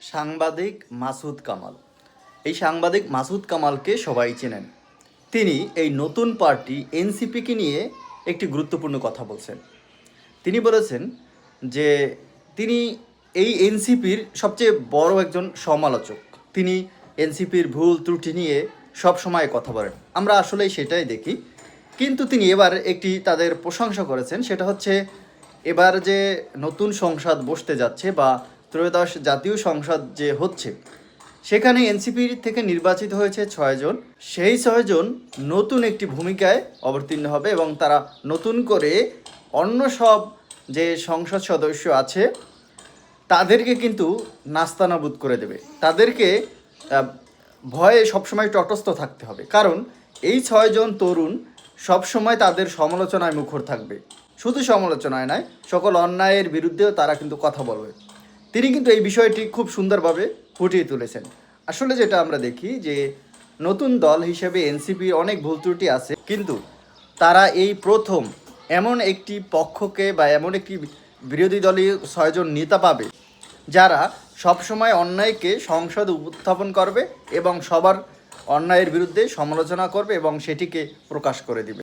সাংবাদিক মাসুদ কামাল। এই সাংবাদিক মাসুদ কামালকে সবাই চেনেন। তিনি এই নতুন পার্টি এনসিপিকে নিয়ে একটি গুরুত্বপূর্ণ কথা বলছেন। তিনি বলেছেন যে তিনি এই এনসিপির সবচেয়ে বড় একজন সমালোচক। তিনি এনসিপির ভুল ত্রুটি নিয়ে সব সময় কথা বলেন, আমরা আসলেই সেটাই দেখি। কিন্তু তিনি এবার একটি তাদের প্রশংসা করেছেন, সেটা হচ্ছে এবার যে নতুন সংসদ বসতে যাচ্ছে বা ত্রয়োদশ জাতীয় সংসদ যে হচ্ছে, সেখানে এনসিপির থেকে নির্বাচিত হয়েছে 6 জন। সেই 6 জন নতুন একটি ভূমিকায় অবতীর্ণ হবে এবং তারা নতুন করে অন্য সব যে সংসদ সদস্য আছে তাদেরকে কিন্তু নাস্তানাবুদ করে দেবে। তাদেরকে ভয়ে সবসময় তটস্থ থাকতে হবে, কারণ এই 6 জন তরুণ সবসময় তাদের সমালোচনায় মুখর থাকবে। শুধু সমালোচনায় নয়, সকল অন্যায়ের বিরুদ্ধেও তারা কিন্তু কথা বলবে। তিনি কিন্তু এই বিষয়টি খুব সুন্দরভাবে ফুটিয়ে তুলেছেন। আসলে যেটা আমরা দেখি যে নতুন দল হিসেবে এনসিপির অনেক ভুল ত্রুটি আছে, কিন্তু তারা এই প্রথম এমন একটি পক্ষকে বা এমন একটি বিরোধী দলীয় 6 জন নেতা পাবে যারা সবসময় অন্যায়কে সংসদে উপস্থাপন করবে এবং সবার অন্যায়ের বিরুদ্ধে সমালোচনা করবে এবং সেটিকে প্রকাশ করে দিবে।